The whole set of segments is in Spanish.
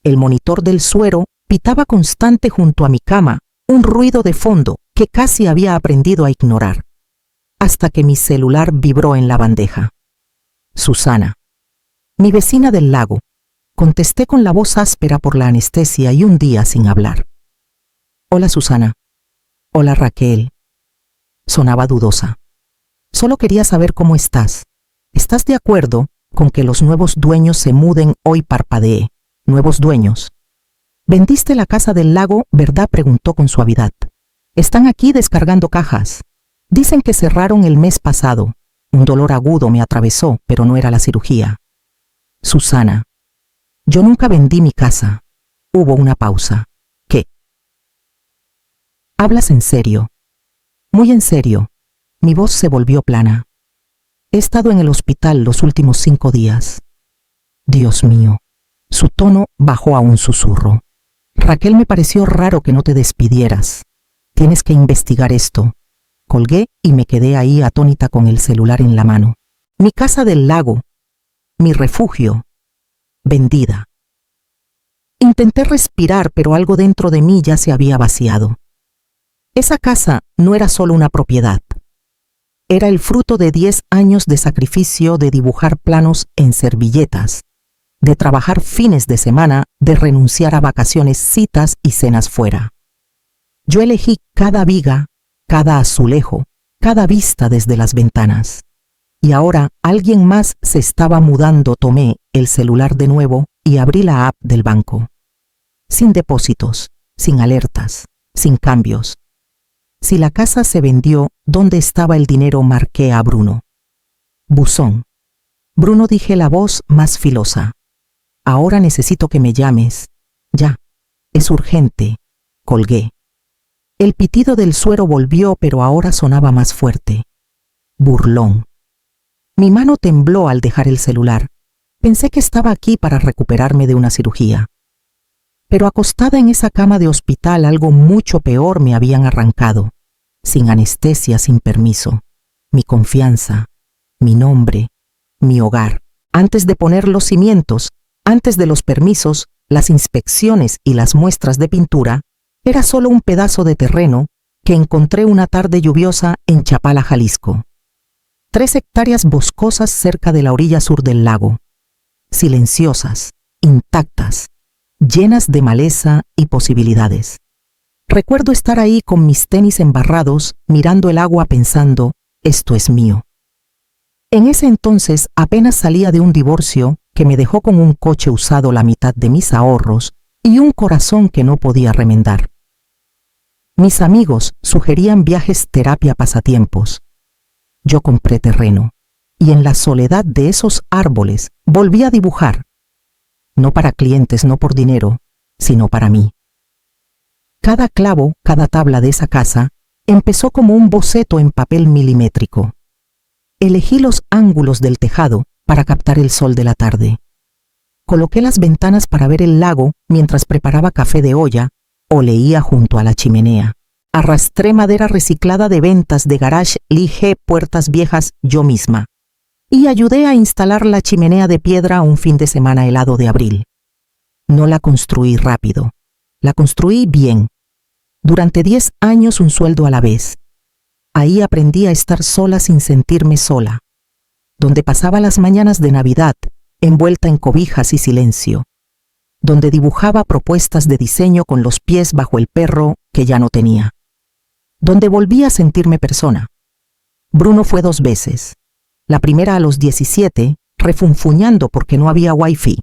El monitor del suero pitaba constante junto a mi cama, un ruido de fondo que casi había aprendido a ignorar, hasta que mi celular vibró en la bandeja. Susana, mi vecina del lago. Contesté con la voz áspera por la anestesia y un día sin hablar. Hola, Susana. Hola, Raquel. Sonaba dudosa. Solo quería saber cómo estás. ¿Estás de acuerdo con que los nuevos dueños se muden hoy? Parpadeé. Nuevos dueños. ¿Vendiste la casa del lago, verdad? Preguntó con suavidad. Están aquí descargando cajas. Dicen que cerraron el mes pasado. Un dolor agudo me atravesó, pero no era la cirugía. Susana, yo nunca vendí mi casa. Hubo una pausa. ¿Qué? ¿Hablas en serio? Muy en serio. Mi voz se volvió plana. He estado en el hospital los últimos 5 días. Dios mío. Su tono bajó a un susurro. Raquel, me pareció raro que no te despidieras. Tienes que investigar esto. Colgué y me quedé ahí atónita con el celular en la mano. Mi casa del lago. Mi refugio. Vendida. Intenté respirar, pero algo dentro de mí ya se había vaciado. Esa casa no era solo una propiedad. Era el fruto de 10 años de sacrificio, de dibujar planos en servilletas, de trabajar fines de semana, de renunciar a vacaciones, citas y cenas fuera. Yo elegí cada viga, cada azulejo, cada vista desde las ventanas. Y ahora alguien más se estaba mudando. Tomé el celular de nuevo y abrí la app del banco. Sin depósitos, sin alertas, sin cambios. Si la casa se vendió, ¿dónde estaba el dinero? Marqué a Bruno. Buzón. Bruno, dije la voz más filosa. Ahora necesito que me llames. Ya. Es urgente. Colgué. El pitido del suero volvió, pero ahora sonaba más fuerte. Burlón. Mi mano tembló al dejar el celular. Pensé que estaba aquí para recuperarme de una cirugía. Pero acostada en esa cama de hospital, algo mucho peor me habían arrancado. Sin anestesia, sin permiso. Mi confianza, mi nombre, mi hogar. Antes de poner los cimientos, antes de los permisos, las inspecciones y las muestras de pintura, era solo un pedazo de terreno que encontré una tarde lluviosa en Chapala, Jalisco. 3 hectáreas boscosas cerca de la orilla sur del lago. Silenciosas, intactas, llenas de maleza y posibilidades. Recuerdo estar ahí con mis tenis embarrados, mirando el agua pensando, esto es mío. En ese entonces apenas salía de un divorcio que me dejó con un coche usado, la mitad de mis ahorros y un corazón que no podía remendar. Mis amigos sugerían viajes, terapia, pasatiempos. Yo compré terreno y en la soledad de esos árboles volví a dibujar. No para clientes, no por dinero, sino para mí. Cada clavo, cada tabla de esa casa empezó como un boceto en papel milimétrico. Elegí los ángulos del tejado para captar el sol de la tarde. Coloqué las ventanas para ver el lago mientras preparaba café de olla o leía junto a la chimenea. Arrastré madera reciclada de ventas de garage, lijé puertas viejas yo misma y ayudé a instalar la chimenea de piedra un fin de semana helado de abril. No la construí rápido, la construí bien. Durante 10 años un sueldo a la vez. Ahí aprendí a estar sola sin sentirme sola, donde pasaba las mañanas de Navidad envuelta en cobijas y silencio, donde dibujaba propuestas de diseño con los pies bajo el perro que ya no tenía, donde volví a sentirme persona. Bruno fue 2 veces. La primera a los 17, refunfuñando porque no había wifi.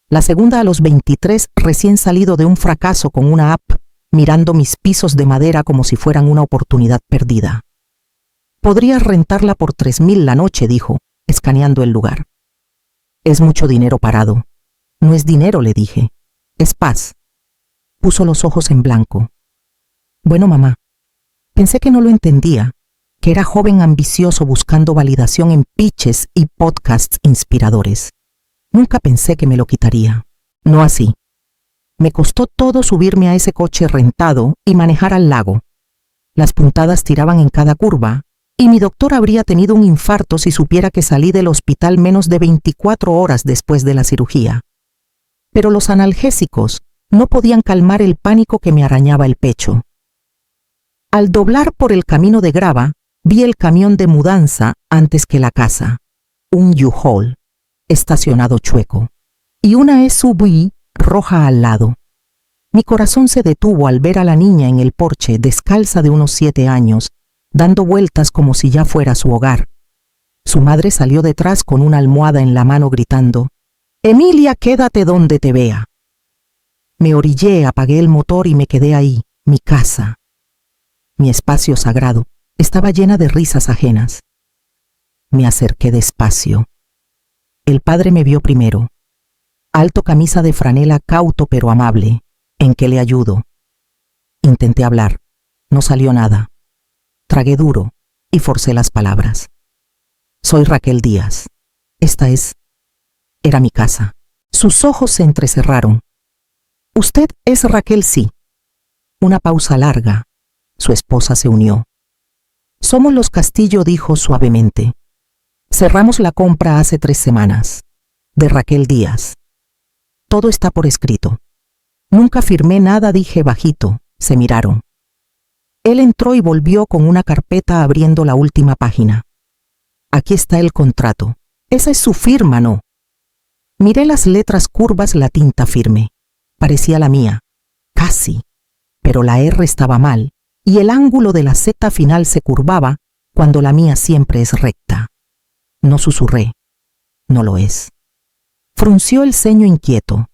La segunda a los 23, recién salido de un fracaso con una app, mirando mis pisos de madera como si fueran una oportunidad perdida. Podrías rentarla por 3,000 la noche, dijo, escaneando el lugar. Es mucho dinero parado. No es dinero, le dije. Es paz. Puso los ojos en blanco. Bueno, mamá. Pensé que no lo entendía, que era joven ambicioso buscando validación en pitches y podcasts inspiradores. Nunca pensé que me lo quitaría. No así. Me costó todo subirme a ese coche rentado y manejar al lago. Las puntadas tiraban en cada curva, y mi doctor habría tenido un infarto si supiera que salí del hospital menos de 24 horas después de la cirugía. pero los analgésicos no podían calmar el pánico que me arañaba el pecho. Al doblar por el camino de grava, vi el camión de mudanza antes que la casa, un U-Haul, estacionado chueco, y una SUV roja al lado. Mi corazón se detuvo al ver a la niña en el porche, descalza de unos 7 años, dando vueltas como si ya fuera su hogar. Su madre salió detrás con una almohada en la mano gritando: «Emilia, quédate donde te vea». Me orillé, apagué el motor y me quedé ahí, mi casa. Mi espacio sagrado estaba llena de risas ajenas. Me acerqué despacio. El padre me vio primero. Alto, camisa de franela, cauto pero amable. ¿En qué le ayudo? Intenté hablar. No salió nada. Tragué duro y forcé las palabras. Soy Raquel Díaz. Era mi casa. Sus ojos se entrecerraron. Usted es Raquel, sí. Una pausa larga. Su esposa se unió. Somos los Castillo, dijo suavemente. Cerramos la compra hace 3 semanas. De Raquel Díaz. Todo está por escrito. Nunca firmé nada, dije bajito. Se miraron. Él entró y volvió con una carpeta abriendo la última página. Aquí está el contrato. Esa es su firma, ¿no? Miré las letras curvas, la tinta firme. Parecía la mía. Casi. Pero la R estaba mal y el ángulo de la Z final se curvaba cuando la mía siempre es recta. No susurré. No lo es. Frunció el ceño inquieto.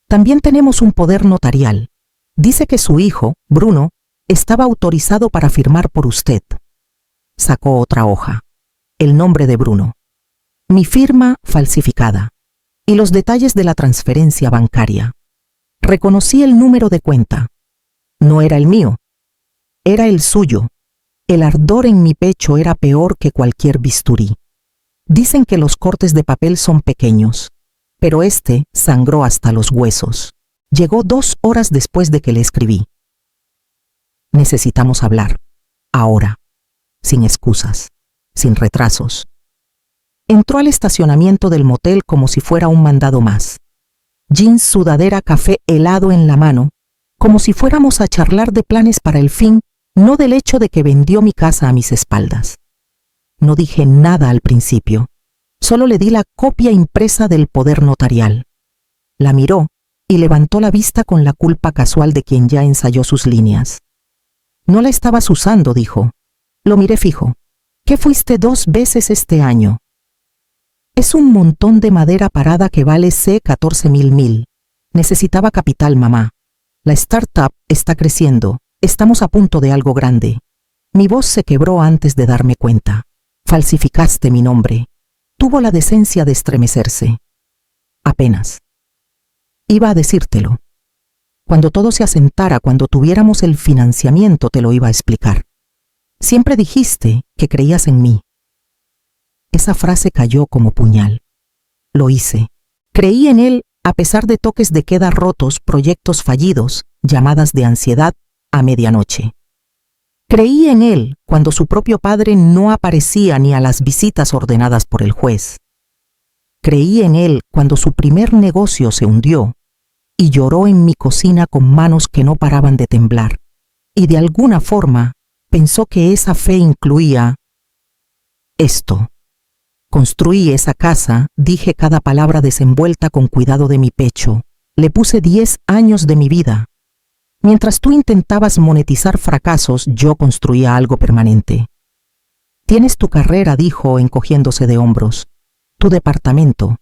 También tenemos un poder notarial. Dice que su hijo, Bruno, estaba autorizado para firmar por usted. Sacó otra hoja. El nombre de Bruno. Mi firma falsificada. Y los detalles de la transferencia bancaria. Reconocí el número de cuenta. No era el mío. Era el suyo. El ardor en mi pecho era peor que cualquier bisturí. Dicen que los cortes de papel son pequeños, pero este sangró hasta los huesos. Llegó 2 horas después de que le escribí. Necesitamos hablar. Ahora. Sin excusas. Sin retrasos. Entró al estacionamiento del motel como si fuera un mandado más. Jeans, sudadera, café helado en la mano, como si fuéramos a charlar de planes para el fin, no del hecho de que vendió mi casa a mis espaldas. No dije nada al principio, solo le di la copia impresa del poder notarial. La miró y levantó la vista con la culpa casual de quien ya ensayó sus líneas. No la estabas usando, dijo. Lo miré fijo. ¿Qué fuiste 2 veces este año? Es un montón de madera parada que vale 14.000. Necesitaba capital, mamá. La startup está creciendo. Estamos a punto de algo grande. Mi voz se quebró antes de darme cuenta. Falsificaste mi nombre. Tuvo la decencia de estremecerse. Apenas. Iba a decírtelo. Cuando todo se asentara, cuando tuviéramos el financiamiento, te lo iba a explicar. Siempre dijiste que creías en mí. Esa frase cayó como puñal. Lo hice. Creí en él a pesar de toques de queda rotos, proyectos fallidos, llamadas de ansiedad a medianoche. Creí en él cuando su propio padre no aparecía ni a las visitas ordenadas por el juez. Creí en él cuando su primer negocio se hundió y lloró en mi cocina con manos que no paraban de temblar. Y de alguna forma pensó que esa fe incluía esto. Construí esa casa, dije cada palabra desenvuelta con cuidado de mi pecho. Le puse 10 años de mi vida. Mientras tú intentabas monetizar fracasos, yo construía algo permanente. Tienes tu carrera, dijo, encogiéndose de hombros. Tu departamento.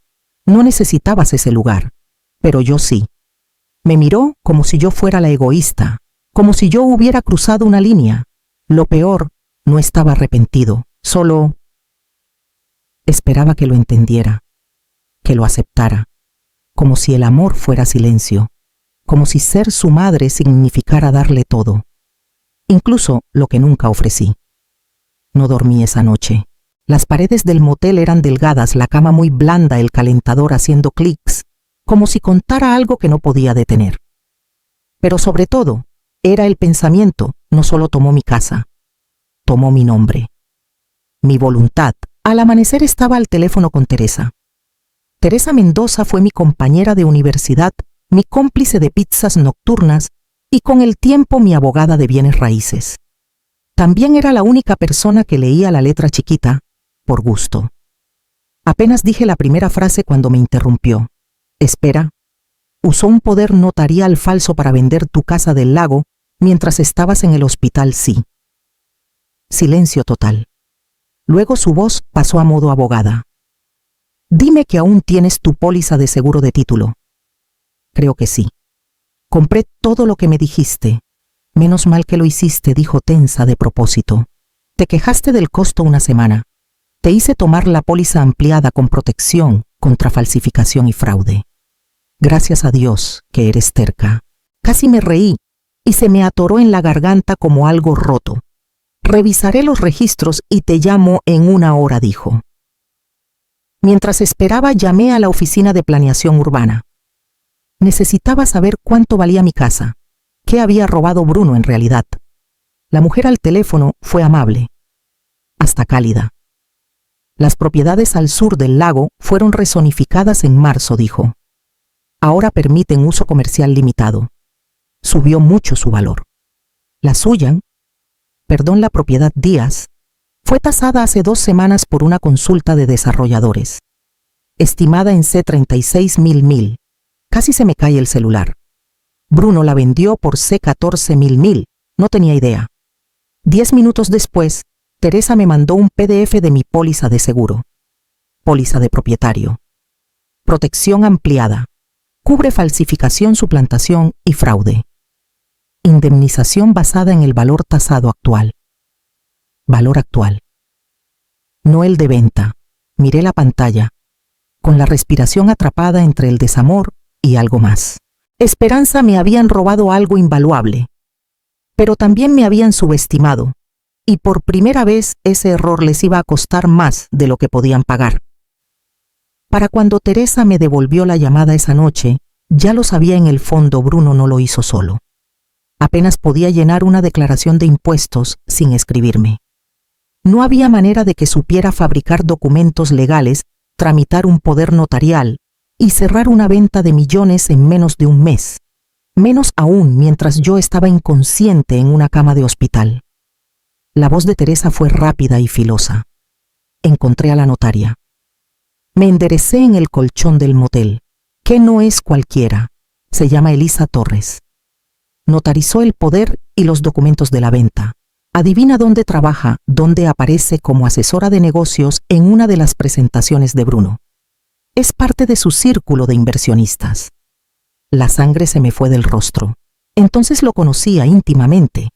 No necesitabas ese lugar, pero yo sí. Me miró como si yo fuera la egoísta, como si yo hubiera cruzado una línea. Lo peor, no estaba arrepentido, solo esperaba que lo entendiera, que lo aceptara, como si el amor fuera silencio, como si ser su madre significara darle todo, incluso lo que nunca ofrecí. No dormí esa noche. Las paredes del motel eran delgadas, la cama muy blanda, el calentador haciendo clics, como si contara algo que no podía detener. Pero sobre todo, era el pensamiento, no solo tomó mi casa, tomó mi nombre, mi voluntad. Al amanecer estaba al teléfono con Teresa. Teresa Mendoza fue mi compañera de universidad mi cómplice de pizzas nocturnas y con el tiempo mi abogada de bienes raíces. También era la única persona que leía la letra chiquita, por gusto. Apenas dije la primera frase cuando me interrumpió. Espera. Usó un poder notarial falso para vender tu casa del lago mientras estabas en el hospital, sí. Silencio total. Luego su voz pasó a modo abogada. Dime que aún tienes tu póliza de seguro de título. Creo que sí. Compré todo lo que me dijiste. Menos mal que lo hiciste, dijo tensa de propósito. Te quejaste del costo una semana. Te hice tomar la póliza ampliada con protección contra falsificación y fraude. Gracias a Dios que eres terca. Casi me reí y se me atoró en la garganta como algo roto. Revisaré los registros y te llamo en 1 hora, dijo. Mientras esperaba, llamé a la oficina de planeación urbana. Necesitaba saber cuánto valía mi casa. ¿Qué había robado Bruno en realidad? La mujer al teléfono fue amable, hasta cálida. Las propiedades al sur del lago fueron rezonificadas en marzo, dijo. Ahora permiten uso comercial limitado. Subió mucho su valor. La suya, la propiedad Díaz, fue tasada hace 2 semanas por una consulta de desarrolladores, estimada en C$36.000. Casi se me cae el celular. Bruno la vendió por C$14.000. No tenía idea. 10 minutos después, Teresa me mandó un PDF de mi póliza de seguro. Póliza de propietario. Protección ampliada. Cubre falsificación, suplantación y fraude. Indemnización basada en el valor tasado actual. Valor actual. No el de venta. Miré la pantalla, con la respiración atrapada entre el desamor y algo más. Esperanza, me habían robado algo invaluable, pero también me habían subestimado, y por primera vez ese error les iba a costar más de lo que podían pagar. Para cuando Teresa me devolvió la llamada esa noche, ya lo sabía en el fondo, Bruno no lo hizo solo. Apenas podía llenar una declaración de impuestos sin escribirme. No había manera de que supiera fabricar documentos legales, tramitar un poder notarial y cerrar una venta de millones en menos de un mes. Menos aún mientras yo estaba inconsciente en una cama de hospital. La voz de Teresa fue rápida y filosa. Encontré a la notaria. Me enderecé en el colchón del motel, que no es cualquiera. Se llama Elisa Torres. Notarizó el poder y los documentos de la venta. Adivina dónde trabaja, dónde aparece como asesora de negocios en una de las presentaciones de Bruno. Es parte de su círculo de inversionistas. La sangre se me fue del rostro. Entonces lo conocía íntimamente.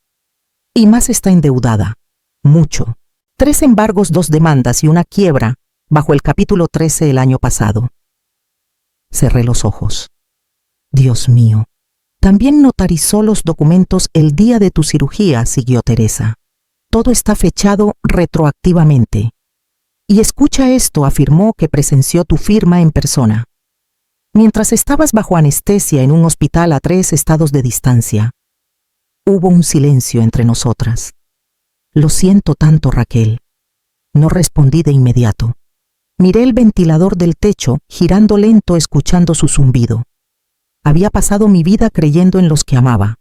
Y más, está endeudada. Mucho. 3 embargos, 2 demandas y una quiebra bajo el capítulo 13 el año pasado. Cerré los ojos. Dios mío. También notarizó los documentos el día de tu cirugía, siguió Teresa. Todo está fechado retroactivamente. Y escucha esto, afirmó que presenció tu firma en persona. Mientras estabas bajo anestesia en un hospital a 3 estados de distancia. Hubo un silencio entre nosotras. Lo siento tanto, Raquel. No respondí de inmediato. Miré el ventilador del techo, girando lento, escuchando su zumbido. Había pasado mi vida creyendo en los que amaba.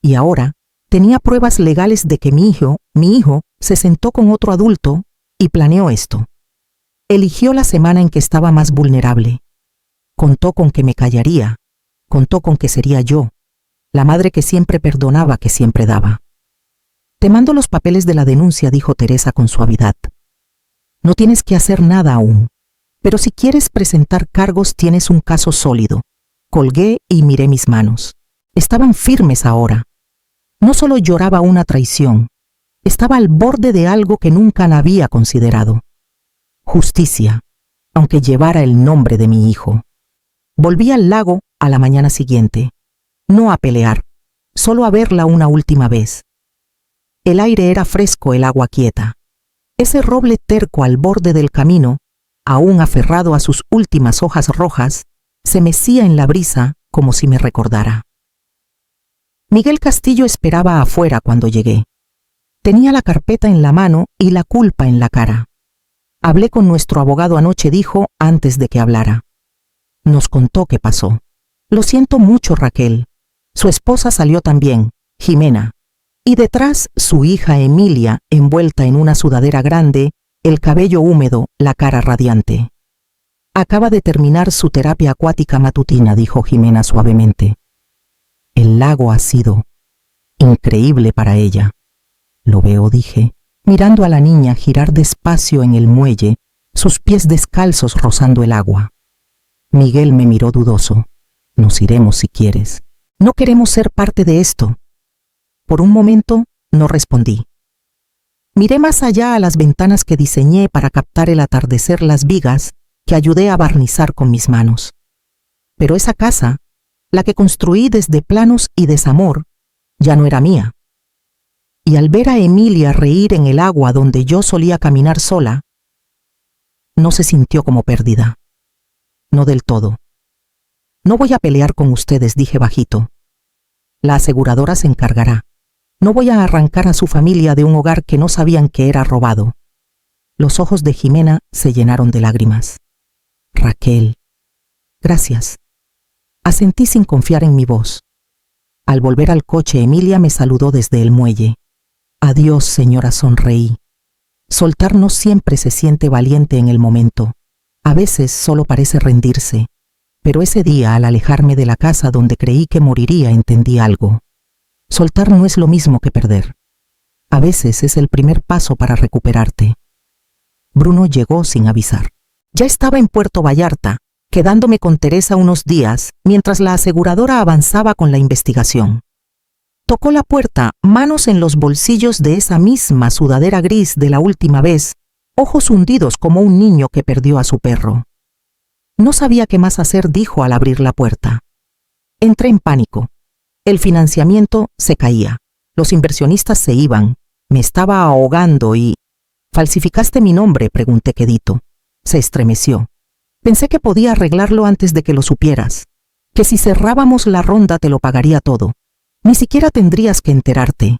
Y ahora tenía pruebas legales de que mi hijo, se sentó con otro adulto y planeó esto. Eligió la semana en que estaba más vulnerable. Contó con que me callaría. Contó con que sería yo, la madre que siempre perdonaba, que siempre daba. Te mando los papeles de la denuncia, dijo Teresa con suavidad. No tienes que hacer nada aún, pero si quieres presentar cargos tienes un caso sólido. Colgué y miré mis manos. Estaban firmes ahora. No solo lloraba una traición, estaba al borde de algo que nunca la había considerado. Justicia, aunque llevara el nombre de mi hijo. Volví al lago a la mañana siguiente. No a pelear, solo a verla una última vez. El aire era fresco, el agua quieta. Ese roble terco al borde del camino, aún aferrado a sus últimas hojas rojas, se mecía en la brisa como si me recordara. Miguel Castillo esperaba afuera cuando llegué. Tenía la carpeta en la mano y la culpa en la cara. Hablé con nuestro abogado anoche, dijo antes de que hablara. Nos contó qué pasó. Lo siento mucho, Raquel. Su esposa salió también, Jimena, y detrás su hija Emilia, envuelta en una sudadera grande, el cabello húmedo, la cara radiante. Acaba de terminar su terapia acuática matutina, dijo Jimena suavemente. El lago ha sido increíble para ella. Lo veo, dije, mirando a la niña girar despacio en el muelle, sus pies descalzos rozando el agua. Miguel me miró dudoso. Nos iremos si quieres. No queremos ser parte de esto. Por un momento no respondí. Miré más allá a las ventanas que diseñé para captar el atardecer, las vigas que ayudé a barnizar con mis manos. Pero esa casa, la que construí desde planos y desamor, ya no era mía. Y al ver a Emilia reír en el agua donde yo solía caminar sola, no se sintió como pérdida. No del todo. No voy a pelear con ustedes, dije bajito. La aseguradora se encargará. No voy a arrancar a su familia de un hogar que no sabían que era robado. Los ojos de Jimena se llenaron de lágrimas. Raquel. Gracias. Asentí sin confiar en mi voz. Al volver al coche, Emilia me saludó desde el muelle. Adiós, señora, sonreí. Soltar no siempre se siente valiente en el momento. A veces solo parece rendirse. Pero ese día, al alejarme de la casa donde creí que moriría, entendí algo. Soltar no es lo mismo que perder. A veces es el primer paso para recuperarte. Bruno llegó sin avisar. Ya estaba en Puerto Vallarta, quedándome con Teresa unos días, mientras la aseguradora avanzaba con la investigación. Tocó la puerta, manos en los bolsillos de esa misma sudadera gris de la última vez, ojos hundidos como un niño que perdió a su perro. No sabía qué más hacer, dijo al abrir la puerta. Entré en pánico. El financiamiento se caía. Los inversionistas se iban. Me estaba ahogando y... ¿Falsificaste mi nombre?, pregunté quedito. Se estremeció. Pensé que podía arreglarlo antes de que lo supieras. Que si cerrábamos la ronda te lo pagaría todo. Ni siquiera tendrías que enterarte.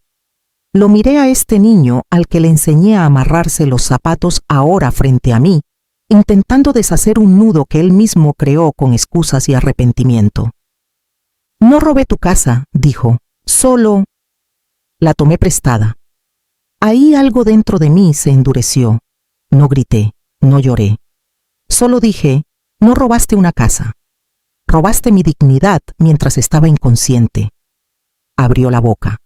Lo miré a este niño al que le enseñé a amarrarse los zapatos ahora frente a mí, intentando deshacer un nudo que él mismo creó con excusas y arrepentimiento. No robé tu casa, dijo, solo... La tomé prestada. Ahí algo dentro de mí se endureció. No grité, no lloré. Solo dije, no robaste una casa. Robaste mi dignidad mientras estaba inconsciente. Abrió la boca.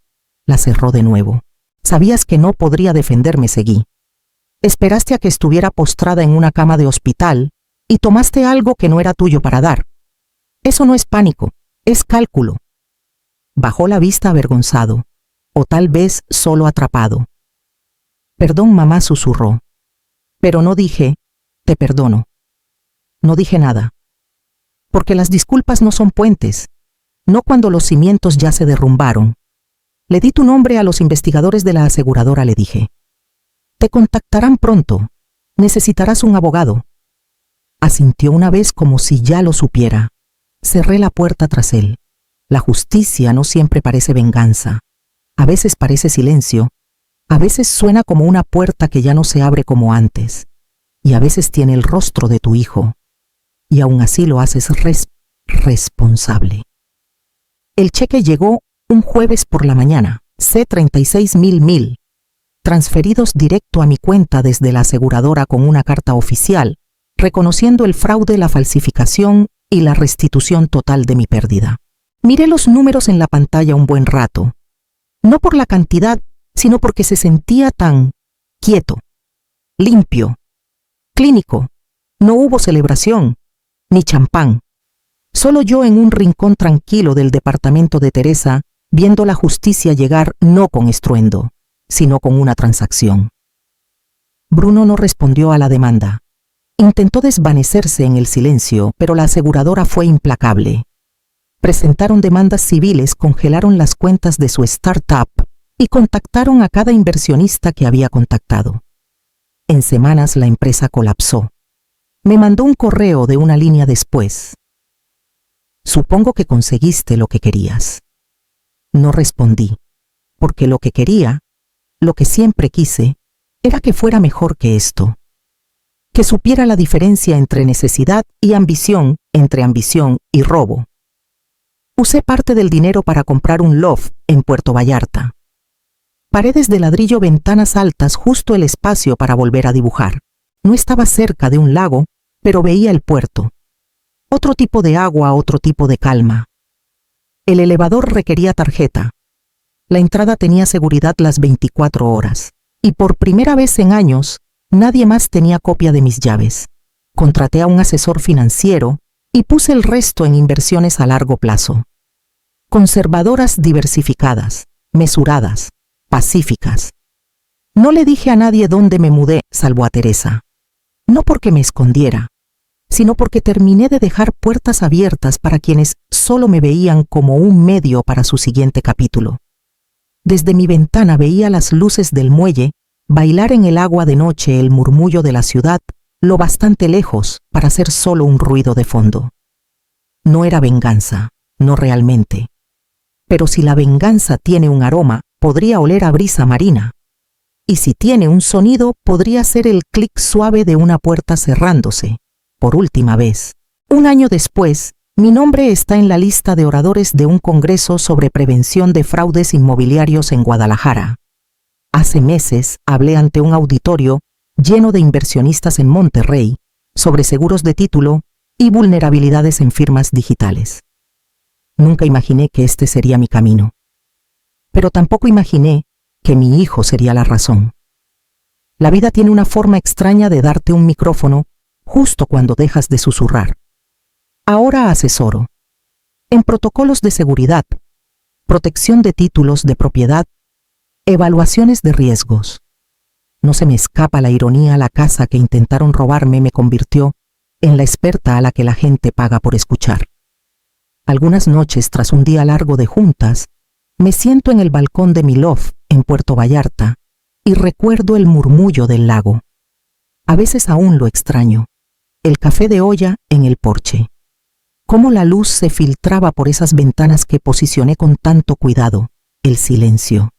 La cerró de nuevo. Sabías que no podría defenderme, seguí. Esperaste a que estuviera postrada en una cama de hospital y tomaste algo que no era tuyo para dar. Eso no es pánico, es cálculo. Bajó la vista avergonzado, o tal vez solo atrapado. Perdón, mamá, susurró. Pero no dije, te perdono. No dije nada. Porque las disculpas no son puentes, no cuando los cimientos ya se derrumbaron. Le di tu nombre a los investigadores de la aseguradora, le dije. Te contactarán pronto. Necesitarás un abogado. Asintió una vez como si ya lo supiera. Cerré la puerta tras él. La justicia no siempre parece venganza. A veces parece silencio. A veces suena como una puerta que ya no se abre como antes. Y a veces tiene el rostro de tu hijo. Y aún así lo haces responsable. El cheque llegó un jueves por la mañana. C36.000, transferidos directo a mi cuenta desde la aseguradora con una carta oficial, reconociendo el fraude, la falsificación y la restitución total de mi pérdida. Miré los números en la pantalla un buen rato, no por la cantidad, sino porque se sentía tan quieto, limpio, clínico. No hubo celebración, ni champán. Solo yo en un rincón tranquilo del departamento de Teresa, viendo la justicia llegar no con estruendo, sino con una transacción. Bruno no respondió a la demanda. Intentó desvanecerse en el silencio, pero la aseguradora fue implacable. Presentaron demandas civiles, congelaron las cuentas de su startup y contactaron a cada inversionista que había contactado. En semanas la empresa colapsó. Me mandó un correo de una línea después. Supongo que conseguiste lo que querías. No respondí, porque lo que quería, lo que siempre quise, era que fuera mejor que esto. Que supiera la diferencia entre necesidad y ambición, entre ambición y robo. Usé parte del dinero para comprar un loft en Puerto Vallarta. Paredes de ladrillo, ventanas altas, justo el espacio para volver a dibujar. No estaba cerca de un lago, pero veía el puerto. Otro tipo de agua, otro tipo de calma. El elevador requería tarjeta. La entrada tenía seguridad las 24 horas. Y por primera vez en años, nadie más tenía copia de mis llaves. Contraté a un asesor financiero y puse el resto en inversiones a largo plazo. Conservadoras, diversificadas, mesuradas, pacíficas. No le dije a nadie dónde me mudé, salvo a Teresa. No porque me escondiera, sino porque terminé de dejar puertas abiertas para quienes solo me veían como un medio para su siguiente capítulo. Desde mi ventana veía las luces del muelle, bailar en el agua de noche, el murmullo de la ciudad, lo bastante lejos para ser solo un ruido de fondo. No era venganza, no realmente. Pero si la venganza tiene un aroma, podría oler a brisa marina. Y si tiene un sonido, podría ser el clic suave de una puerta cerrándose. Por última vez. Un año después, mi nombre está en la lista de oradores de un congreso sobre prevención de fraudes inmobiliarios en Guadalajara. Hace meses hablé ante un auditorio lleno de inversionistas en Monterrey sobre seguros de título y vulnerabilidades en firmas digitales. Nunca imaginé que este sería mi camino. Pero tampoco imaginé que mi hijo sería la razón. La vida tiene una forma extraña de darte un micrófono justo cuando dejas de susurrar. Ahora asesoro. En protocolos de seguridad, protección de títulos de propiedad, evaluaciones de riesgos. No se me escapa la ironía, la casa que intentaron robarme me convirtió en la experta a la que la gente paga por escuchar. Algunas noches, tras un día largo de juntas, me siento en el balcón de mi loft en Puerto Vallarta y recuerdo el murmullo del lago. A veces aún lo extraño. El café de olla en el porche. Cómo la luz se filtraba por esas ventanas que posicioné con tanto cuidado. El silencio.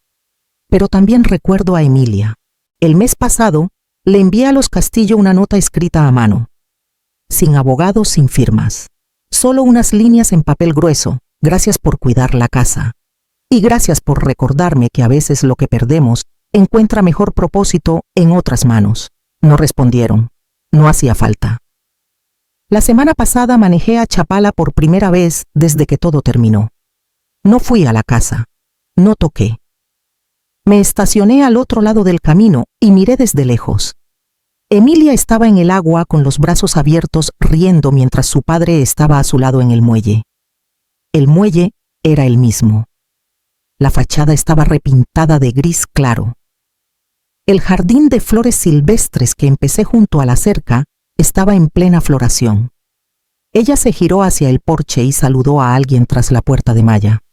Pero también recuerdo a Emilia. El mes pasado le envié a Los Castillo una nota escrita a mano. Sin abogado, sin firmas. Solo unas líneas en papel grueso. Gracias por cuidar la casa. Y gracias por recordarme que a veces lo que perdemos encuentra mejor propósito en otras manos. No respondieron. No hacía falta. La semana pasada manejé a Chapala por primera vez desde que todo terminó. No fui a la casa. No toqué. Me estacioné al otro lado del camino y miré desde lejos. Emilia estaba en el agua con los brazos abiertos riendo mientras su padre estaba a su lado en el muelle. El muelle era el mismo. La fachada estaba repintada de gris claro. El jardín de flores silvestres que empecé junto a la cerca estaba en plena floración. Ella se giró hacia el porche y saludó a alguien tras la puerta de malla.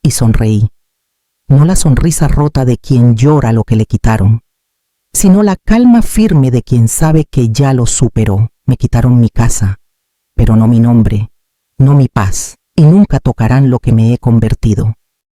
Y sonreí. No la sonrisa rota de quien llora lo que le quitaron, sino la calma firme de quien sabe que ya lo superó. Me quitaron mi casa, pero no mi nombre, no mi paz, y nunca tocarán lo que me he convertido.